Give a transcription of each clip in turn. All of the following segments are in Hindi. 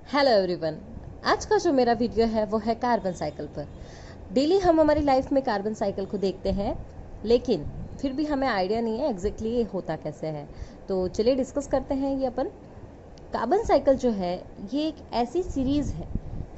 Hello everyone. आज का जो मेरा वीडियो है वो है कार्बन साइकिल पर। डेली हम हमारी लाइफ में कार्बन साइकिल को देखते हैं, लेकिन फिर भी हमें आइडिया नहीं है एग्जैक्टली ये होता कैसे है। तो चलिए डिस्कस करते हैं ये अपन। कार्बन साइकिल जो है ये एक ऐसी सीरीज़ है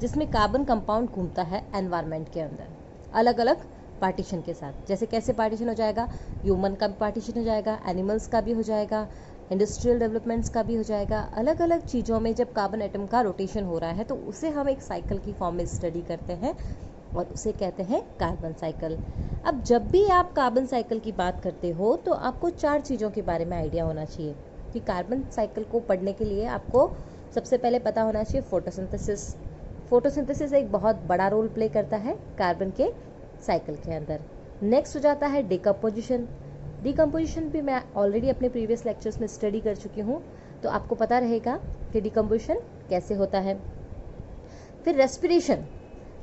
जिसमें कार्बन कंपाउंड घूमता है एनवायरनमेंट के अंदर अलग अलग पार्टीशन के साथ। जैसे कैसे पार्टीशन हो जाएगा, ह्यूमन का भी पार्टीशन हो जाएगा, एनिमल्स का भी हो जाएगा, इंडस्ट्रियल डेवलपमेंट्स का भी हो जाएगा। अलग अलग चीज़ों में जब कार्बन एटम का रोटेशन हो रहा है तो उसे हम एक साइकिल की फॉर्म में स्टडी करते हैं और उसे कहते हैं कार्बन साइकिल। अब जब भी आप कार्बन साइकिल की बात करते हो तो आपको 4 चीज़ों के बारे में आइडिया होना चाहिए कि कार्बन साइकिल को पढ़ने के लिए आपको सबसे पहले पता होना चाहिए फोटोसिंथेसिस। फोटोसिंथेसिस एक बहुत बड़ा रोल प्ले करता है कार्बन के साइकिल के अंदर। नेक्स्ट हो जाता है डिकम्पोजिशन। डिकम्पोजिशन भी मैं ऑलरेडी अपने प्रीवियस लेक्चर्स में स्टडी कर चुकी हूँ, तो आपको पता रहेगा कि डिकम्पोजिशन कैसे होता है। फिर रेस्पिरेशन।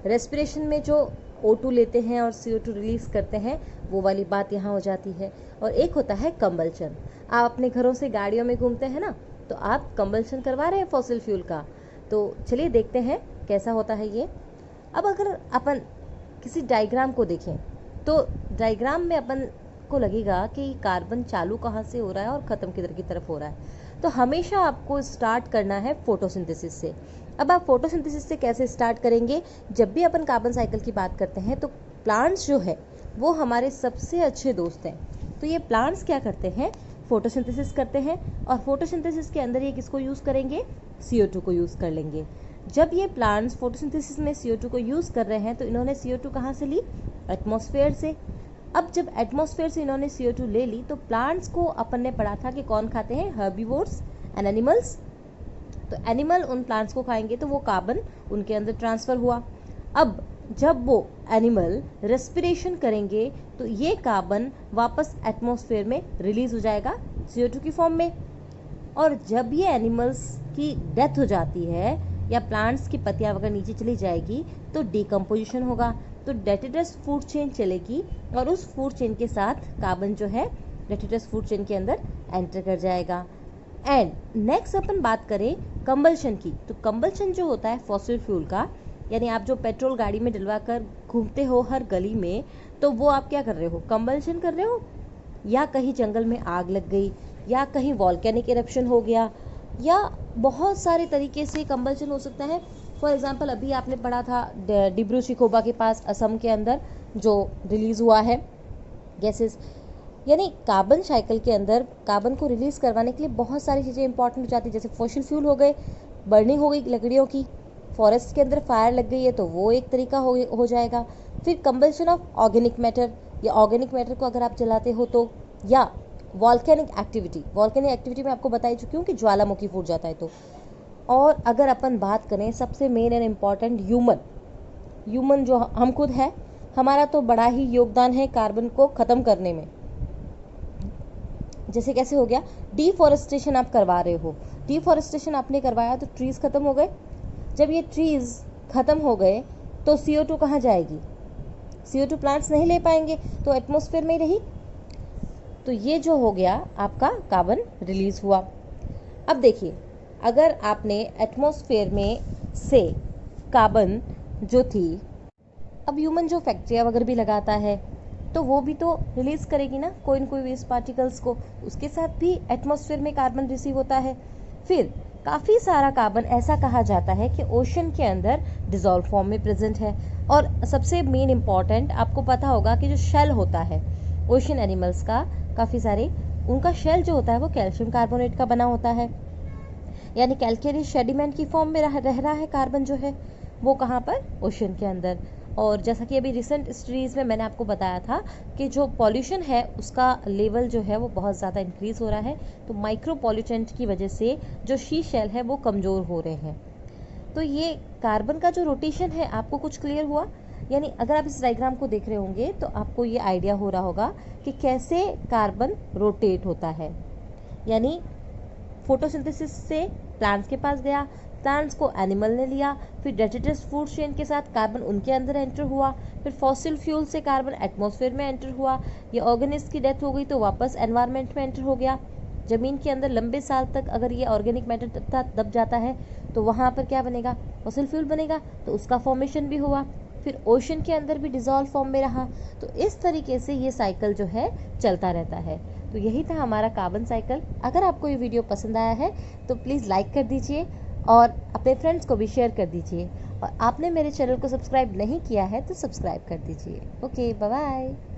रेस्पिरेशन में जो O2 लेते हैं और CO2 रिलीज करते हैं वो वाली बात यहाँ हो जाती है। और एक होता है कंबल्शन। आप अपने घरों से गाड़ियों में घूमते हैं ना, तो आप कंबल्शन करवा रहे हैं फॉसिल फ्यूल का। तो चलिए देखते हैं कैसा होता है ये। अब अगर अपन किसी डायग्राम को देखें तो डायग्राम में अपन को लगेगा कि कार्बन चालू कहाँ से हो रहा है और ख़त्म किधर की तरफ हो रहा है। तो हमेशा आपको स्टार्ट करना है फोटोसिंथेसिस से। अब आप फोटोसिंथेसिस से कैसे स्टार्ट करेंगे? जब भी अपन कार्बन साइकिल की बात करते हैं तो प्लांट्स जो है वो हमारे सबसे अच्छे दोस्त हैं। तो ये प्लांट्स क्या करते हैं? फोटोसिंथेसिस करते हैं, और फोटोसिंथेसिस के अंदर ये किसको यूज़ करेंगे? CO2 को यूज़ कर लेंगे। जब ये प्लांट्स फोटोसिंथेसिस में CO2 को यूज़ कर रहे हैं तो इन्होंने CO2 कहाँ से ली? एटमॉस्फेयर से। अब जब एटमॉस्फेयर से इन्होंने CO2 ले ली तो प्लांट्स को अपन ने पढ़ा था कि कौन खाते हैं? Herbivores and animals. तो एनिमल उन प्लांट्स को खाएंगे तो वो कार्बन उनके अंदर ट्रांसफ़र हुआ। अब जब वो एनिमल रेस्पिरेशन करेंगे तो ये कार्बन वापस एटमॉस्फेयर में रिलीज हो जाएगा CO2 की फॉर्म में। और जब ये एनिमल्स की डेथ हो जाती है या प्लांट्स की पत्तियां वगैरह नीचे चली जाएगी तो डिकम्पोजिशन होगा, तो डेट्रिटस फूड चेन चलेगी और उस फूड चेन के साथ कार्बन जो है डेट्रिटस फूड चेन के अंदर एंटर कर जाएगा। एंड नेक्स्ट अपन बात करें कंबल्शन की, तो कंबल्शन जो होता है फॉसिल फ्यूल का, यानी आप जो पेट्रोल गाड़ी में डलवा कर घूमते हो हर गली में, तो वो आप क्या कर रहे हो? कंबल्शन कर रहे हो। या कहीं जंगल में आग लग गई, या कहीं वॉल्केनिक इरप्शन हो गया, या बहुत सारे तरीके से कंबल्शन हो सकता है। फॉर एग्जांपल अभी आपने पढ़ा था डिब्रू शिखोबा के पास असम के अंदर जो रिलीज़ हुआ है गैसेस। यानी कार्बन साइकिल के अंदर कार्बन को रिलीज़ करवाने के लिए बहुत सारी चीज़ें इंपॉर्टेंट हो जाती है। जैसे फॉसिल फ्यूल हो गए, बर्निंग हो गई लकड़ियों की, फॉरेस्ट के अंदर फायर लग गई है तो वो एक तरीका हो जाएगा। फिर कंबल्शन ऑफ ऑर्गेनिक मैटर, या ऑर्गेनिक मैटर को अगर आप जलाते हो तो, या वॉल्केनिक एक्टिविटी मैं आपको बता ही चुकी हूँ कि ज्वालामुखी फूट जाता है तो। और अगर अपन बात करें सबसे मेन एंड इम्पॉर्टेंट ह्यूमन जो हम खुद है, हमारा तो बड़ा ही योगदान है कार्बन को ख़त्म करने में। जैसे कैसे हो गया? डिफॉरेस्टेशन आप करवा रहे हो, डिफॉरेस्टेशन आपने करवाया तो ट्रीज़ ख़त्म हो गए। जब ये ट्रीज़ ख़त्म हो गए तो CO2 कहाँ जाएगी? CO2 प्लांट्स नहीं ले पाएंगे तो एटमॉस्फेयर में ही रही। तो ये जो हो गया आपका कार्बन रिलीज़ हुआ। अब देखिए, अगर आपने एटमॉस्फेयर में से कार्बन जो थी, अब ह्यूमन जो फैक्ट्रियाँ वगैरह भी लगाता है तो वो भी तो रिलीज़ करेगी ना कोई न कोई वेस्ट पार्टिकल्स को, उसके साथ भी एटमॉस्फेयर में कार्बन रिसीव होता है। फिर काफ़ी सारा कार्बन ऐसा कहा जाता है कि ओशन के अंदर डिज़ोल्व फॉर्म में प्रेजेंट है। और सबसे मेन इम्पॉर्टेंट आपको पता होगा कि जो शेल होता है ओशन एनिमल्स का, काफ़ी सारे उनका शेल जो होता है वो कैल्शियम कार्बोनेट का बना होता है। यानी कैल्केरियस शेडिमेंट की फॉर्म में रह रहा है कार्बन जो है वो कहाँ पर? ओशन के अंदर। और जैसा कि अभी रिसेंट स्टडीज़ में मैंने आपको बताया था कि जो पॉल्यूशन है उसका लेवल जो है वो बहुत ज़्यादा इंक्रीज़ हो रहा है, तो माइक्रो पॉल्यूटेंट की वजह से जो शी शेल है वो कमज़ोर हो रहे हैं। तो ये कार्बन का जो रोटेशन है आपको कुछ क्लियर हुआ? यानी अगर आप इस डायग्राम को देख रहे होंगे तो आपको ये आइडिया हो रहा होगा कि कैसे कार्बन रोटेट होता है। यानी फोटोसिंथेसिस से प्लांट्स के पास गया, प्लांट्स को एनिमल ने लिया, फिर डेट्रिटस फूड चेन के साथ कार्बन उनके अंदर एंटर हुआ, फिर फॉसिल फ्यूल से कार्बन एटमॉस्फेयर में एंटर हुआ, ये ऑर्गेनिस्ट की डेथ हो गई तो वापस एनवायरनमेंट में एंटर हो गया। ज़मीन के अंदर लंबे साल तक अगर ये ऑर्गेनिक मैटर दब जाता है तो वहाँ पर क्या बनेगा, फॉसिल फ्यूल बनेगा, तो उसका फॉर्मेशन भी हुआ, फिर ओशन के अंदर भी डिज़ोल्व फॉर्म में रहा। तो इस तरीके से ये साइकिल जो है चलता रहता है। तो यही था हमारा कार्बन साइकिल। अगर आपको ये वीडियो पसंद आया है तो प्लीज़ लाइक कर दीजिए और अपने फ्रेंड्स को भी शेयर कर दीजिए, और आपने मेरे चैनल को सब्सक्राइब नहीं किया है तो सब्सक्राइब कर दीजिए। Okay, bye bye.